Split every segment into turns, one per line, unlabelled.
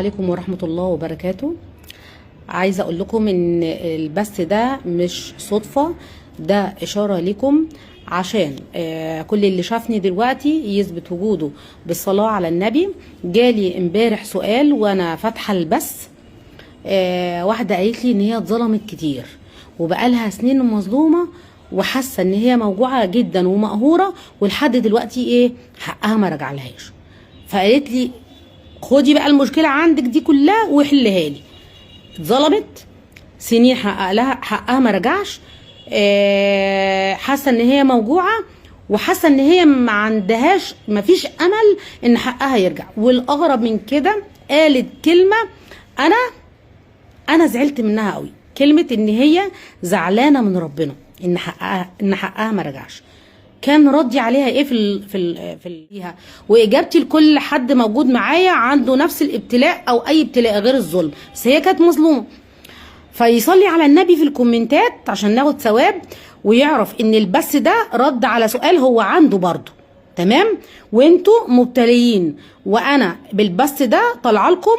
عليكم ورحمة الله وبركاته. عايزة اقول لكم ان البث ده مش صدفة، ده اشارة لكم عشان كل اللي شافني دلوقتي يثبت وجوده بالصلاة على النبي. جالي امبارح سؤال وانا فاتحة البث، واحدة قالت لي ان هي اتظلمت كتير وبقالها سنين مظلومة وحاسة ان هي موجوعة جدا ومقهورة، ولحد دلوقتي ايه حقها ما رجعلهاش. فقالت لي خدي بقى المشكله عندك دي كلها وحلها لي. اتظلمت سنين، حقها ما رجعش، حاسه ان هي موجوعه وحاسه ان هي ما فيش امل ان حقها يرجع. والاغرب من كده قالت كلمه انا زعلت منها قوي، كلمه ان هي زعلانه من ربنا ان حقها ما رجعش. كان ردي عليها ايه فيها؟ واجابتي لكل حد موجود معايا عنده نفس الابتلاء او اي ابتلاء غير الظلم، بس هي كانت مظلومه. فيصلي على النبي في الكومنتات عشان ناخد ثواب، ويعرف ان البث ده رد على سؤال هو عنده برضه. تمام؟ وانتوا مبتليين، وانا بالبث ده طالعه لكم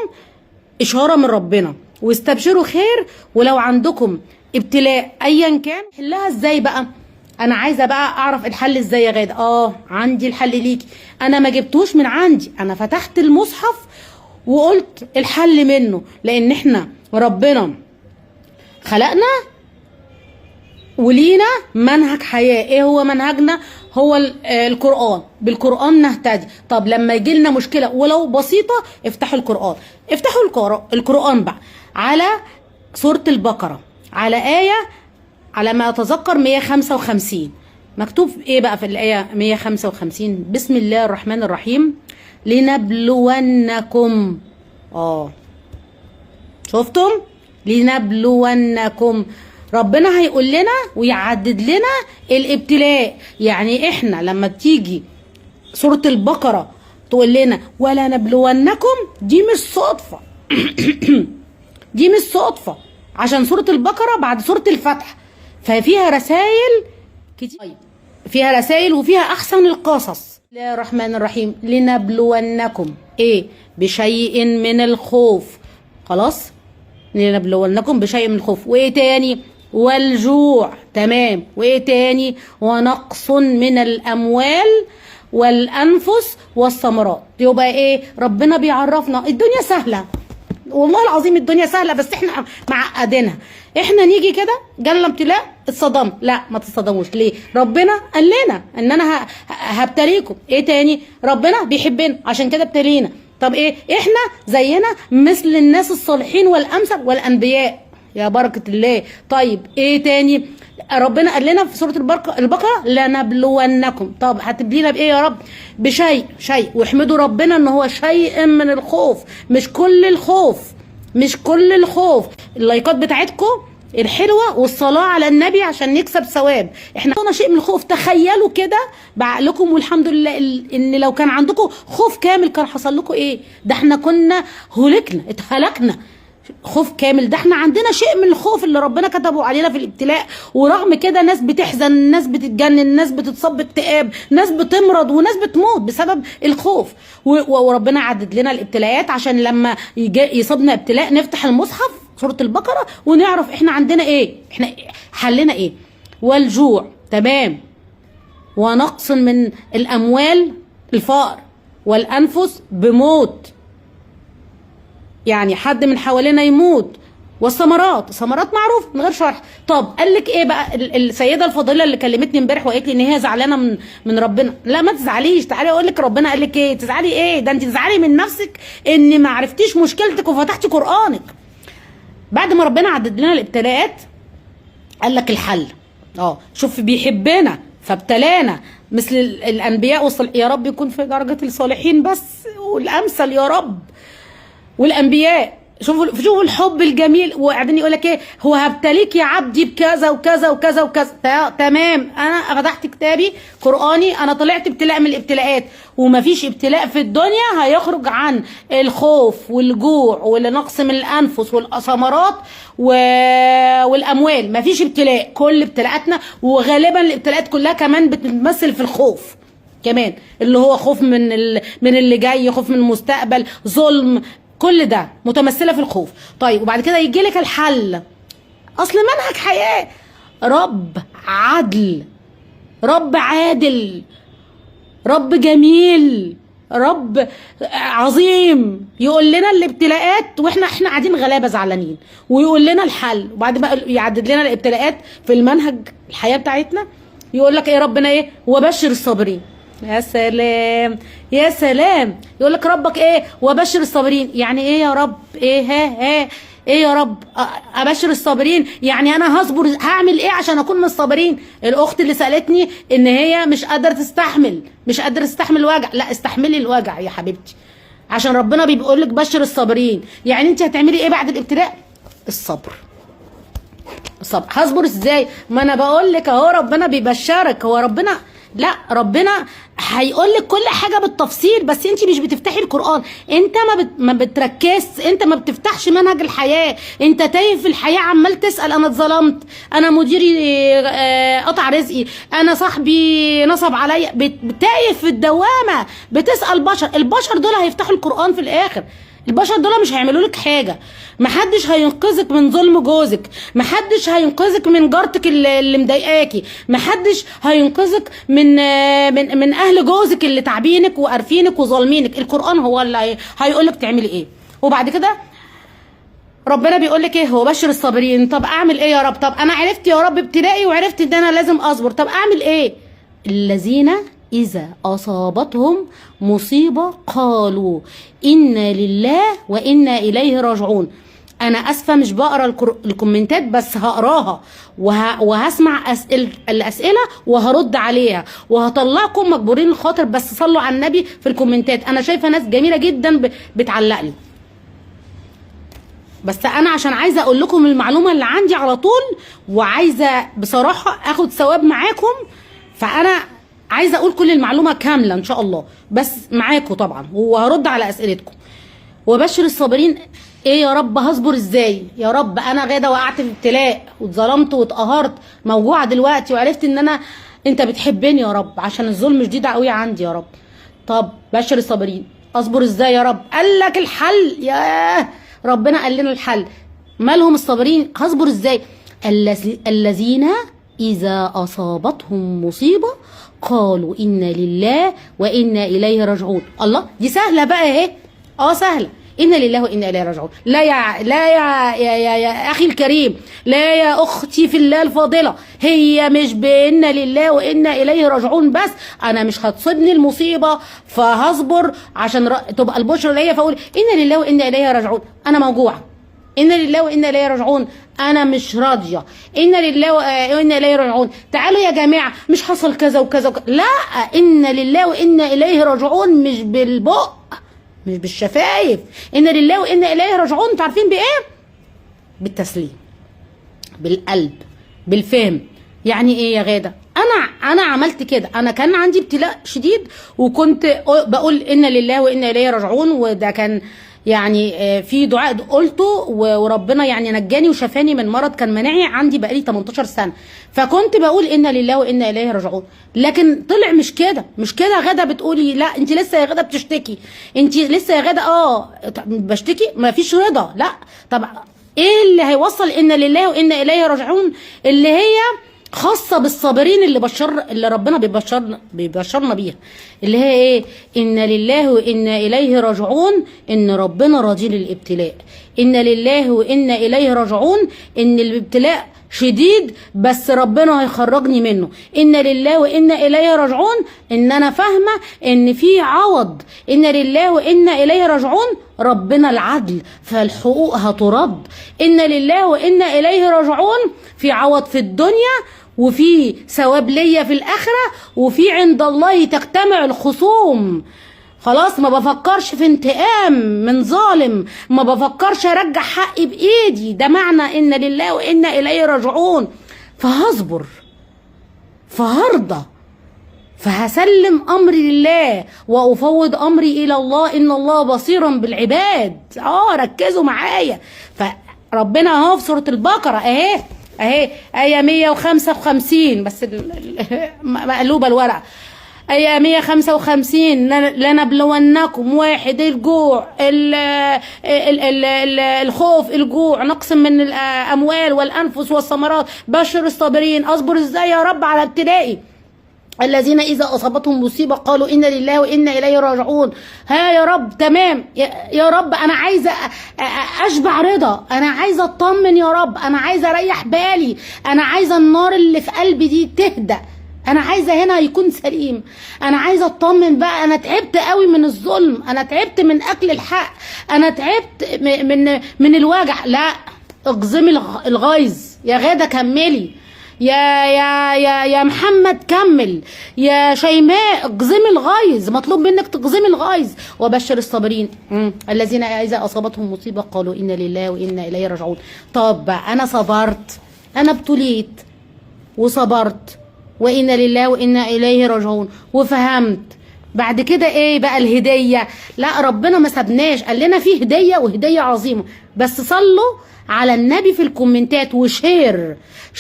اشاره من ربنا، واستبشروا خير. ولو عندكم ابتلاء ايا كان حلها ازاي بقى؟ انا عايزه بقى اعرف الحل ازاي يا غاده. عندي الحل ليكي، انا ما جبتوش من عندي، انا فتحت المصحف وقلت الحل منه، لان احنا ربنا خلقنا ولينا منهج حياه. ايه هو منهجنا؟ هو القرآن. بالقرآن نهتدي. طب لما يجي لنا مشكله ولو بسيطه افتحوا القرآن، افتحوا القرآن بقى على سوره البقره، على آية على ما اتذكر 155. مكتوب ايه بقى في الآية 155؟ بسم الله الرحمن الرحيم لنبلونكم. شفتم؟ لنبلونكم. ربنا هيقول لنا ويعدد لنا الابتلاء. يعني احنا لما تيجي سورة البقرة تقول لنا ولا نبلونكم، دي مش صدفة. دي مش صدفة، عشان سورة البقرة بعد سورة الفتح، ففيها رسائل كتير، فيها رسائل وفيها احسن القصص. بسم الله الرحمن الرحيم لنبلونكم ايه؟ بشيء من الخوف. خلاص، لنبلونكم بشيء من الخوف. وايه تاني؟ والجوع. تمام. وايه تاني؟ ونقص من الاموال والانفس والثمرات. يبقى ايه؟ ربنا بيعرفنا الدنيا سهله، والله العظيم الدنيا سهله، بس احنا معقدينها. احنا نيجي كده جالنا ابتلاء اتصدمت. لا، ما تتصدموش. ليه؟ ربنا قال لنا ان انا هبتليكم. ايه تاني؟ ربنا بيحبنا عشان كده ابتلينا. طب ايه؟ احنا زينا مثل الناس الصالحين والامثل والانبياء، يا بركه الله. طيب ايه تاني؟ ربنا قال لنا في سوره البقره لنبلونكم. طب هتبلينا بايه يا رب؟ بشيء. واحمدوا ربنا ان هو شيء من الخوف، مش كل الخوف، مش كل الخوف. اللايكات بتاعتكم الحلوه والصلاه على النبي عشان نكسب ثواب. احنا عندنا شيء من الخوف. تخيلوا كده بعقلكم، والحمد لله ان لو كان عندكم خوف كامل كان حصل لكم ايه؟ ده احنا كنا اتهلكنا. خوف كامل. ده احنا عندنا شيء من الخوف اللي ربنا كتبه علينا في الابتلاء، ورغم كده ناس بتحزن، ناس بتتجنن، ناس بتتصاب باكتئاب، ناس بتمرض، وناس بتموت بسبب الخوف. وربنا عدد لنا الابتلاءات عشان لما يصابنا ابتلاء نفتح المصحف سورة البقرة ونعرف احنا عندنا ايه، احنا حلنا ايه. والجوع. تمام. ونقص من الاموال، الفقر، والانفس بموت، يعني حد من حوالينا يموت. والثمرات معروف من غير شرح. طب قال لك ايه بقى السيده الفاضله اللي كلمتني امبارح وقالت لي ان هي زعلانه من ربنا؟ لا، ما تزعليش، تعالي اقول لك ربنا قال لك ايه. تزعلي ايه؟ ده انت تزعلي من نفسك ان ما عرفتيش مشكلتك وفتحتي قرانك. بعد ما ربنا عدد لنا الابتلاءات قال لك الحل. شوف، بيحبنا فابتلانا مثل الانبياء يا رب يكون في درجه الصالحين بس والامثل يا رب والانبياء. شوفوا الحب الجميل. وقاعدين يقول لك ايه؟ هو هبتليك يا عبدي بكذا وكذا وكذا وكذا. تمام. انا فتحت كتابي قراني، انا طلعت ابتلاء من الابتلاءات، ومفيش ابتلاء في الدنيا هيخرج عن الخوف والجوع والنقص من الانفس والثمرات والاموال. مفيش ابتلاء. كل ابتلاءاتنا، وغالبا الابتلاءات كلها كمان بتتمثل في الخوف كمان، اللي هو خوف من اللي جاي، خوف من المستقبل، ظلم، كل ده متمثله في الخوف. طيب وبعد كده يجي لك الحل. اصل منهج حياه، رب عدل، رب عادل، رب جميل، رب عظيم، يقول لنا الابتلاءات واحنا قاعدين غلابه زعلانين، ويقول لنا الحل، وبعد ما يعدد لنا الابتلاءات في المنهج الحياه بتاعتنا يقول لك ايه ربنا ايه؟ وبشر الصابرين. يا سلام يا سلام. يقول لك ربك ايه؟ وبشر الصابرين. يعني ايه يا رب؟ ايه ها ايه يا رب؟ ابشر الصابرين يعني انا هصبر، هعمل ايه عشان اكون من الصابرين؟ الاخت اللي سالتني ان هي مش قادره تستحمل، مش قادره تستحمل الوجع. لا استحملي الوجع يا حبيبتي، عشان ربنا بيقول لك بشر الصابرين. يعني انت هتعملي ايه بعد الابتلاء؟ الصبر. الصبر. هصبر ازاي؟ ما انا بقول لك اهو ربنا بيبشرك. هو ربنا، لا ربنا هيقول لك كل حاجه بالتفصيل، بس انت مش بتفتحي القران، انت ما بتركزش، انت ما بتفتحش منهج الحياه، انت تايه في الحياه عمال تسال انا اتظلمت، انا مديري قطع رزقي، انا صاحبي نصب عليا، تايه في الدوامه بتسال بشر. البشر دول هيفتحوا القران في الاخر. البشر دول مش هيعملوا لك حاجه. محدش هينقذك من ظلم جوزك، محدش هينقذك من جارتك اللي مضايقاكي، محدش هينقذك من اهل جوزك اللي تعبينك وقارفينك وظالمينك. القران هو اللي هيقول لك تعملي ايه. وبعد كده ربنا بيقول لك ايه؟ هو بشر الصابرين. طب اعمل ايه يا رب؟ طب انا عرفت يا رب ابتلائي وعرفت ان انا لازم اصبر، طب اعمل ايه؟ الذين إذا أصابتهم مصيبة قالوا إنا لله وإنا إليه راجعون. أنا أسفة مش بقرأ الكومنتات، بس هقراها وهسمع الأسئلة وهرد عليها وهطلعكم مجبورين الخاطر، بس صلوا على النبي في الكومنتات. أنا شايفة ناس جميلة جدا بتعلق لي، بس أنا عشان عايزة أقول لكم المعلومة اللي عندي على طول، وعايزة بصراحة أخد ثواب معاكم، فأنا عايزه اقول كل المعلومه كامله ان شاء الله، بس معاكم طبعا وهرد على اسئلتكم. وبشر الصابرين ايه يا رب؟ هصبر ازاي يا رب؟ انا غاده وقعت في ابتلاء واتظلمت واتقهرت، موجوعه دلوقتي، وعرفت ان انت بتحبني يا رب، عشان الظلم شديد قوي عندي يا رب. طب بشر الصابرين اصبر ازاي يا رب؟ قال لك الحل. ياه ربنا قال لنا الحل. مالهم الصابرين؟ هصبر ازاي؟ الذين إذا أصابتهم مصيبة قالوا إنا لله وإنا إليه راجعون. الله، دي سهلة بقى اهي. سهلة. إنا لله وإنا إليه راجعون. لا يا أخي الكريم، لا يا أختي في الله الفاضلة، هي مش بإنا لله وإنا إليه راجعون بس. أنا مش هتصيبني المصيبة فهصبر عشان تبقى البشرى ليا فأقول إنا لله وإنا إليه راجعون. أنا موجوعة، إنا لله وإنا إليه راجعون، أنا مش راضية، إنا لله وإنا إليه راجعون. تعالوا يا جماعة مش حصل كذا وكذا وكذا. لا، إنا لله وإنا إليه راجعون مش بالبق، مش بالشفايف. إنا لله وإنا إليه راجعون انتوا عارفين بإيه؟ بالتسليم، بالقلب، بالفهم. يعني إيه يا غادة؟ أنا عملت كده. أنا كان عندي ابتلاء شديد وكنت بقول إنا لله وإنا إليه راجعون، وده كان يعني في دعاء قلته وربنا يعني نجاني وشفاني من مرض كان مناعي عندي بقالي 18 سنه، فكنت بقول انا لله وانا اليه راجعون. لكن طلع مش كده. غدا بتقولي لا انت لسه يا غدا بتشتكي، انت لسه يا غدا بشتكي، ما فيش رضا. لا، طب ايه اللي هيوصل انا لله وانا اليه راجعون؟ اللي هي خاصه بالصابرين اللي ربنا بيبشرنا بيها، اللي هي ايه؟ ان لله وانا اليه راجعون، ان ربنا راضي للابتلاء. ان لله وانا اليه راجعون، ان الابتلاء شديد بس ربنا هيخرجني منه. ان لله وانا اليه راجعون، ان انا فاهمه ان في عوض. ان لله وانا اليه راجعون، ربنا العدل فالحقوق هترد. ان لله وانا اليه راجعون، في عوض في الدنيا وفي ثواب ليا في الاخره، وفي عند الله تجتمع الخصوم. خلاص ما بفكرش في انتقام من ظالم، ما بفكرش ارجع حقي بايدي. ده معنى ان لله وانا اليه راجعون. فهصبر، فهرضى، فهسلم امري لله وافوض امري الى الله، ان الله بصير بالعباد. ركزوا معايا. فربنا اهو في سوره البقره اهي ايه 155 بس مقلوبه الورقه. أي 155 لنبلونكم، واحد الجوع، الخوف، الجوع، نقص من الأموال والأنفس والثمرات، بشر الصابرين. أصبر إزاي يا رب على ابتلائي؟ الذين إذا أصابتهم مصيبة قالوا إنا لله وإنا إليه راجعون. ها يا رب، تمام يا رب، أنا عايزة أشبع رضا، أنا عايزة أطمن يا رب، أنا عايزة أريح بالي، أنا عايزة النار اللي في قلبي دي تهدى، أنا عايزة هنا يكون سليم، أنا عايزة أطمن بقى. أنا تعبت قوي من الظلم، أنا تعبت من أكل الحق، أنا تعبت من الوجع. لا، اقزمي الغيظ يا غادة، كملي يا محمد، كمل يا شيماء، اقزمي الغيظ، مطلوب منك تقزمي الغيظ. وبشر الصابرين الذين اذا اصابتهم مصيبه قالوا انا لله وانا اليه راجعون. طب انا صبرت، انا ابتليت وصبرت، وانا لله وانا اليه راجعون، وفهمت. بعد كده ايه بقى الهديه؟ لا، ربنا ما سابناش، قال لنا في هديه وهديه عظيمه، بس صلوا على النبي في الكومنتات وشير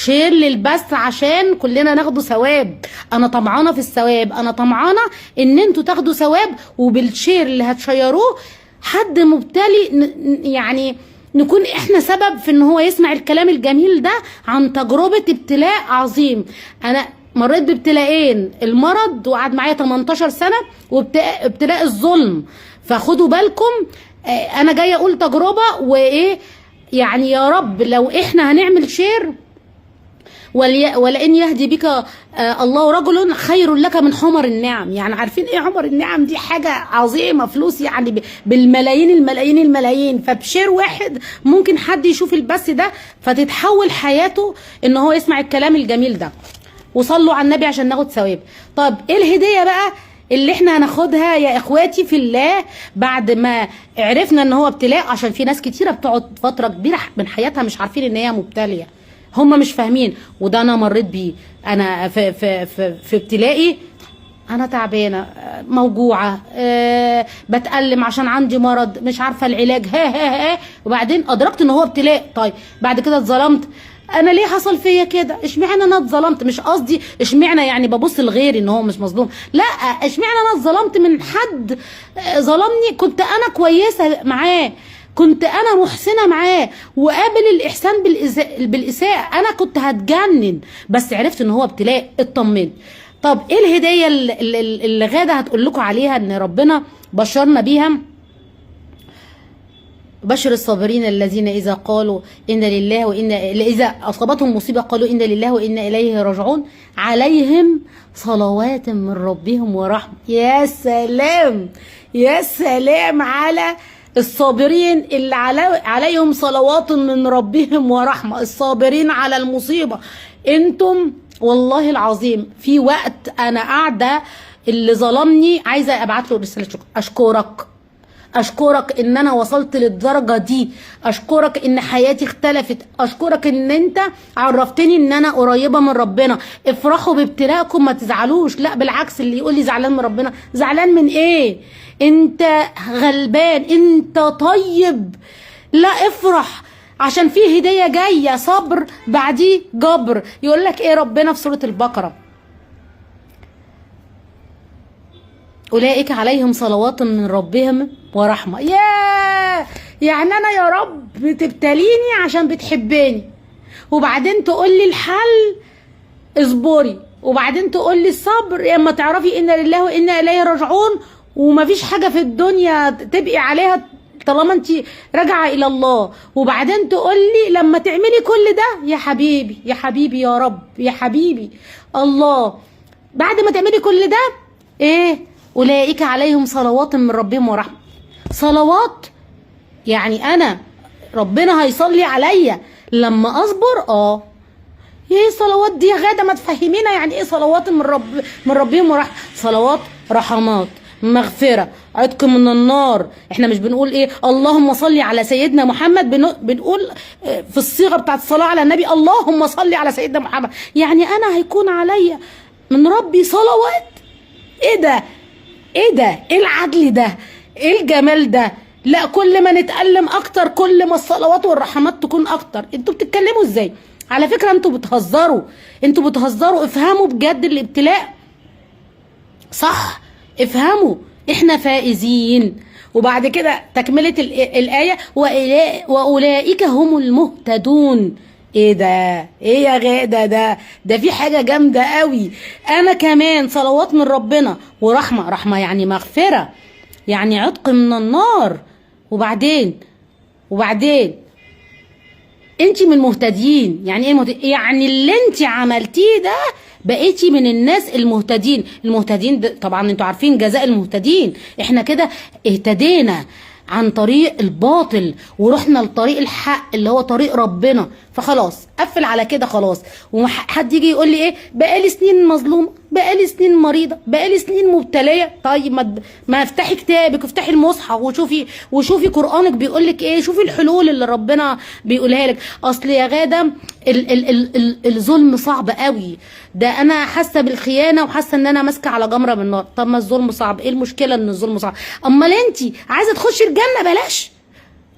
للبث عشان كلنا ناخدوا ثواب. انا طمعانه في الثواب، انا طمعانه ان انتوا تاخدوا ثواب، وبالشير اللي هتشيروه حد مبتلي يعني نكون احنا سبب في ان هو يسمع الكلام الجميل ده عن تجربه ابتلاء عظيم. انا مريت بابتلاءين، المرض وقعد معايا 18 سنه، وابتلاء الظلم. فخدوا بالكم، انا جايه اقول تجربه وايه يعني. يا رب لو احنا هنعمل شير، ولئن يهدي بك الله رجل خير لك من حمر النعم. يعني عارفين ايه حمر النعم؟ دي حاجه عظيمه، فلوس يعني بالملايين الملايين الملايين. فبشير واحد ممكن حد يشوف البث ده فتتحول حياته ان هو يسمع الكلام الجميل ده. وصلوا على النبي عشان ناخد ثواب. طب ايه الهديه بقى اللي احنا هناخدها يا اخواتي في الله بعد ما عرفنا ان هو ابتلاء؟ عشان في ناس كتيره بتقعد فتره كبيره من حياتها مش عارفين ان هي مبتليه، هم مش فاهمين. وده انا مريت بيه. انا في ابتلائي انا تعبانه، موجوعه، بتألم عشان عندي مرض، مش عارفه العلاج، ها وبعدين ادركت ان هو ابتلاء. طيب بعد كده اتظلمت. انا ليه حصل فيا كده؟ اشمعنى انا اتظلمت؟ مش قصدي اشمعنى يعني ببص لغيري ان هو مش مظلوم، لا، اشمعنى انا اتظلمت من حد ظلمني؟ كنت انا كويسه معاه، كنت انا محسنه معاه، وقابل الاحسان بالاساءه، انا كنت هتجنن، بس عرفت ان هو ابتلاء، اطمنت. طب ايه الهديه اللي غاده هتقول لكم عليها ان ربنا بشرنا بيها؟ بشر الصابرين الذين اذا قالوا ان لله وانا اذا اصابتهم مصيبه قالوا ان لله وانا اليه راجعون عليهم صلوات من ربهم ورحمه. يا سلام، يا سلام على الصابرين اللي عليهم صلوات من ربهم ورحمه، الصابرين على المصيبه. انتم والله العظيم في وقت انا قاعده اللي ظلمني عايزه ابعت له رساله شكر، اشكرك ان انا وصلت للدرجه دي، اشكرك ان حياتي اختلفت، اشكرك ان انت عرفتني ان انا قريبه من ربنا. افرحوا بابتلاءكم، ما تزعلوش، لا بالعكس، اللي يقول لي زعلان من ربنا، زعلان من ايه؟ انت غلبان، انت طيب، لا افرح عشان في هديه جايه، صبر بعديه جبر. يقول لك ايه ربنا في سوره البقره؟ أولئك عليهم صلوات من ربهم ورحمة. يعني أنا يا رب بتبتليني عشان بتحبني، وبعدين تقول لي الحل اصبري، وبعدين تقول لي الصبر اما تعرفي إن لله وإنا إليه راجعون، ومفيش حاجة في الدنيا تبقي عليها طالما انت راجعة إلى الله. وبعدين تقول لي لما تعملي كل ده يا حبيبي يا حبيبي يا رب يا حبيبي الله، بعد ما تعملي كل ده ايه؟ أولئك عليهم صلوات من ربهم ورحمة. صلوات يعني أنا ربنا هيصلي عليا لما أصبر. ايه الصلوات دي يا غادة؟ ما تفهمينا يعني ايه صلوات من ربهم ورحمة؟ صلوات رحمات، مغفرة، عتق من النار. احنا مش بنقول ايه اللهم صل على سيدنا محمد، بنقول في الصيغة بتاعت الصلاة على النبي اللهم صل على سيدنا محمد. يعني أنا هيكون عليا من ربي صلوات؟ ايه ده؟ ايه ده؟ ايه العدل ده؟ ايه الجمال ده؟ لا، كل ما نتألم اكتر كل ما الصلوات والرحمات تكون اكتر. انتوا بتتكلموا ازاي؟ على فكرة انتوا بتهزروا، افهموا بجد الابتلاء صح، افهموا احنا فائزين. وبعد كده تكملة الآية وأولئك هم المهتدون. ايه ده؟ ايه يا غادة؟ ده في حاجة جامدة قوي. انا كمان صلوات من ربنا ورحمة، رحمة يعني مغفرة، يعني عتق من النار. وبعدين انت من المهتدين. يعني ايه المهتدين؟ يعني اللي انت عملتيه ده بقيتي من الناس المهتدين. المهتدين ده طبعا انتوا عارفين جزاء المهتدين، احنا كده اهتدينا عن طريق الباطل ورحنا لطريق الحق اللي هو طريق ربنا. فخلاص قفل على كده خلاص. وحد يجي يقول لي ايه، بقالي سنين مظلومه، بقالي سنين مريضه، بقالي سنين مبتليه. طيب ما افتحي كتابك وافتحي المصحف وشوفي قرانك بيقول لك ايه، شوفي الحلول اللي ربنا بيقولها لك. اصل يا غاده الظلم صعب قوي. ده انا حاسه بالخيانه وحاسه ان انا ماسكه على جمره من النار. طب ما الظلم صعب، ايه المشكله ان الظلم صعب؟ امال انت عايزه تخشي الجنه بلاش،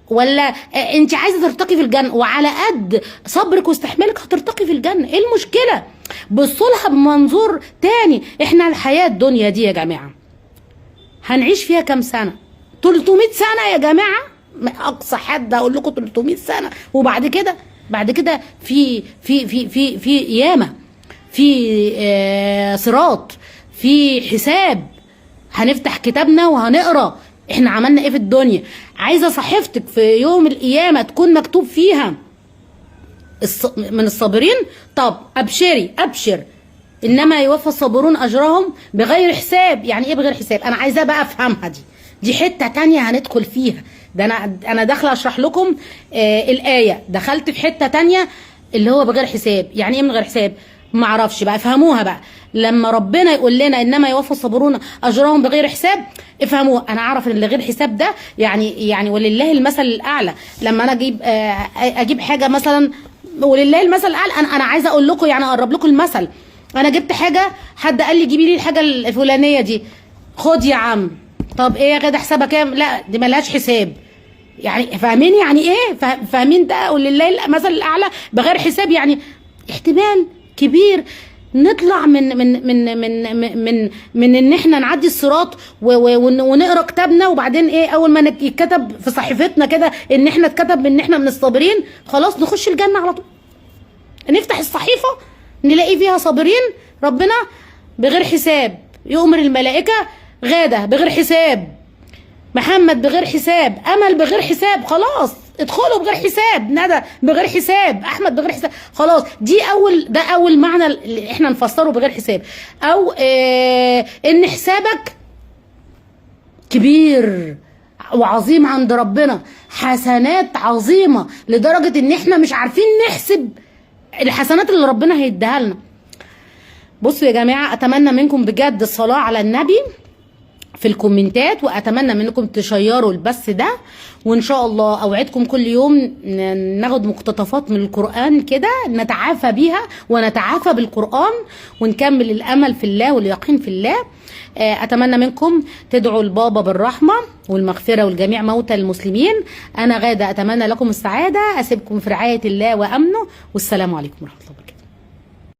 ولا انت عايزه ترتقي في الجنه وعلى قد صبرك واستحمالك هترتقي في الجنه؟ ايه المشكله؟ بصوا لها بمنظور تاني. احنا الحياه الدنيا دي يا جماعه هنعيش فيها كام سنه؟ 300 سنه يا جماعه، اقصى حد اقول لكم 300 سنه. وبعد كده في قيامه، في صراط، في حساب. هنفتح كتابنا وهنقرا احنا عملنا ايه في الدنيا. عايزه صحيفتك في يوم القيامه تكون مكتوب فيها من الصابرين. طب ابشر انما يوفى الصابرون اجرهم بغير حساب. يعني ايه بغير حساب؟ انا عايزاه بقى افهمها. دي حته تانية هندخل فيها. ده انا داخله اشرح لكم الايه، دخلت في حته تانية اللي هو بغير حساب. يعني ايه من غير حساب؟ ما اعرفش بقى، افهموها بقى. لما ربنا يقول لنا انما يوفى الصابرون اجرهم بغير حساب، افهموها. انا اعرف ان غير حساب ده يعني ولله المثل الاعلى. لما انا اجيب حاجه مثلا، ولله المثل الاعلى، انا عايزه اقول لكم يعني اقرب لكم المثل. انا جبت حاجه، حد قال لي جيبي لي الحاجه الفلانيه دي، خد يا عم. طب ايه يا غدا حسابها كام؟ لا دي ملهاش حساب. يعني فاهمين يعني ايه؟ فاهمين ده؟ ولله المثل الاعلى بغير حساب. يعني احتمال كبير نطلع من ان احنا نعدي الصراط ونقرا كتابنا، وبعدين ايه، اول ما يتكتب في صحيفتنا كده ان احنا اتكتب ان احنا من الصابرين، خلاص نخش الجنه على طول. نفتح الصحيفه نلاقي فيها صابرين ربنا بغير حساب. يؤمر الملائكه غاده بغير حساب، محمد بغير حساب، امل بغير حساب. خلاص ادخلوا بغير حساب، ندى بغير حساب، احمد بغير حساب. خلاص ده اول معنى اللي احنا نفسره بغير حساب. او ان حسابك كبير وعظيم عند ربنا، حسنات عظيمه لدرجه ان احنا مش عارفين نحسب الحسنات اللي ربنا هيديها لنا. بصوا يا جماعه، اتمنى منكم بجد الصلاه على النبي في الكومنتات، واتمنى منكم تشيروا البث ده. وان شاء الله اوعدكم كل يوم ناخد مقتطفات من القرآن كده نتعافى بيها ونتعافى بالقرآن، ونكمل الامل في الله واليقين في الله. اتمنى منكم تدعوا البابا بالرحمة والمغفرة والجميع موتى المسلمين. انا غادة اتمنى لكم السعادة، اسيبكم في رعاية الله وامنه، والسلام عليكم ورحمة الله وبركاته.